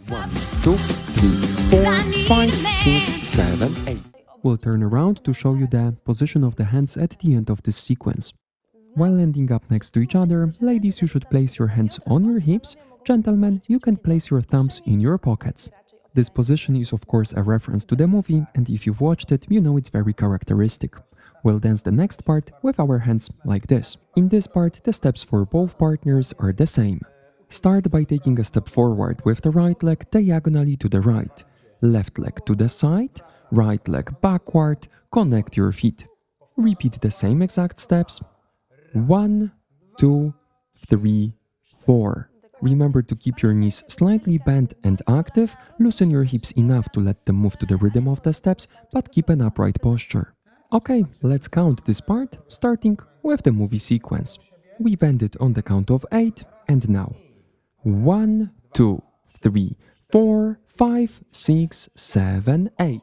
1, 2, 3, 4, 5, 6, 7, 8. We'll turn around to show you the position of the hands at the end of this sequence. While ending up next to each other, ladies, you should place your hands on your hips. Gentlemen, you can place your thumbs in your pockets. This position is of course a reference to the movie, and if you've watched it, you know it's very characteristic. We'll dance the next part with our hands like this. In this part, the steps for both partners are the same. Start by taking a step forward with the right leg diagonally to the right, left leg to the side, right leg backward, connect your feet. Repeat the same exact steps. 1, 2, 3, 4. Remember to keep your knees slightly bent and active, loosen your hips enough to let them move to the rhythm of the steps, but keep an upright posture. Okay, let's count this part, starting with the movie sequence. We've ended on the count of 8, and now 1, 2, 3, 4, 5, 6, 7, 8.